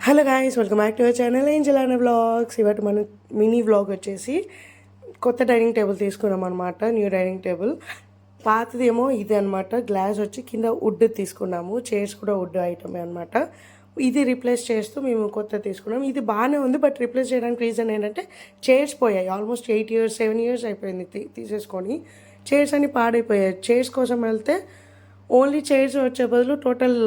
Hello guys, welcome back to our channel Angel అనే vlogs. ఇవాటి మన మినీ వ్లాగ్ వచ్చేసి కొత్త డైనింగ్ టేబుల్ తీసుకున్నాం అనమాట. New dining table. పాతదేమో ఇది అనమాట. గ్లాస్ వచ్చి కింద వుడ్ తీసుకున్నాము. చైర్స్ కూడా వుడ్ ఐటమే అనమాట. ఇది రీప్లేస్ చేస్తూ మేము కొత్త తీసుకున్నాం. ఇది బాగానే ఉంది, బట్ రీప్లేస్ చేయడానికి రీజన్ ఏంటంటే చైర్స్ పోయాయి. ఆల్మోస్ట్ 8 years 7 years అయిపోయింది తీసేసుకొని. చైర్స్ అన్ని పాడైపోయాయి. చైర్స్ కోసం వెళ్తే ఓన్లీ చైర్స్ వచ్చే బదులు టోటల్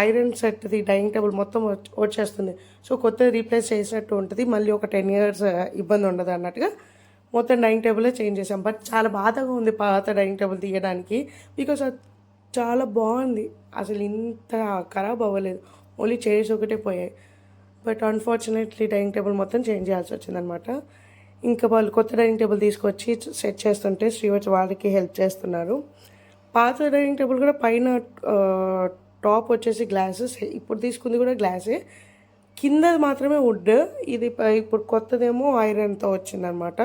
ఐరన్ సెట్ది డైనింగ్ టేబుల్ మొత్తం వచ్చేస్తుంది. సో కొత్తది రీప్లేస్ చేసినట్టు ఉంటుంది. మళ్ళీ ఒక 10 years ఇబ్బంది ఉండదు అన్నట్టుగా మొత్తం డైనింగ్ టేబులే చేంజ్ చేసాం. బట్ చాలా బాధగా ఉంది పాత డైనింగ్ టేబుల్ తీయడానికి. బికాస్ అది చాలా బాగుంది, అసలు ఇంత ఖరాబ్ అవ్వలేదు. ఓన్లీ చైర్స్ ఒకటే పోయాయి. బట్ అన్ఫార్చునేట్లీ డైనింగ్ టేబుల్ మొత్తం చేంజ్ చేయాల్సి వచ్చిందనమాట. ఇంకా వాళ్ళు కొత్త డైనింగ్ టేబుల్ తీసుకొచ్చి సెట్ చేస్తుంటే శ్రీవచ్ వాళ్ళకి హెల్ప్ చేస్తున్నారు. పాత డైనింగ్ టేబుల్ కూడా పైన టాప్ వచ్చేసి గ్లాసెస్, ఇప్పుడు తీసుకుంది కూడా గ్లాసే, కింద మాత్రమే వుడ్. ఇది ఇప్పుడు కొత్తదేమో ఐరన్తో వచ్చిందనమాట.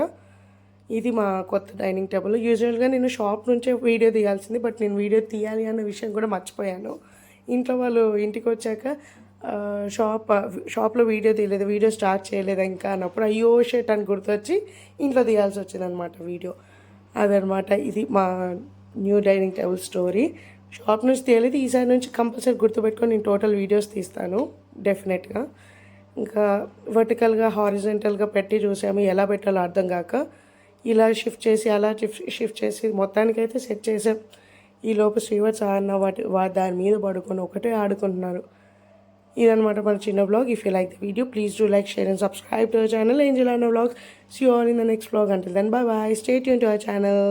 ఇది మా కొత్త డైనింగ్ టేబుల్. యూజువల్గా నేను షాప్ నుంచే వీడియో తీయాల్సింది, బట్ నేను వీడియో తీయాలి అన్న విషయం కూడా మర్చిపోయాను. ఇంట్లో వాళ్ళు ఇంటికి వచ్చాక షాప్లో వీడియో తీయలేదు, వీడియో స్టార్ట్ చేయలేదు ఇంకా అన్నప్పుడు అయ్యో షర్ట్ అని గుర్తొచ్చి ఇంట్లో తీయాల్సి వచ్చిందనమాట వీడియో. అదనమాట ఇది మా new dining table story. Shop నుంచి తీయలేదు, ఈసారి నుంచి కంపల్సరీ గుర్తుపెట్టుకొని నేను టోటల్ వీడియోస్ తీస్తాను డెఫినెట్గా. ఇంకా వర్టికల్గా హారిజెంటల్గా పెట్టి చూసాము, ఎలా పెట్టాలో అర్థం కాక ఇలా షిఫ్ట్ చేసి అలా షిఫ్ట్ చేసి మొత్తానికైతే సెట్ చేసాం. ఈలోపు శ్రీవత్స అన్న దాని మీద పడుకొని ఒకటే ఆడుకుంటున్నారు. ఇదనమాట మన చిన్న blog. If you like the video please do like, share and subscribe to our channel angel Anna vlogs. See you all in the next vlog. Until then bye bye. Stay tuned to our channel.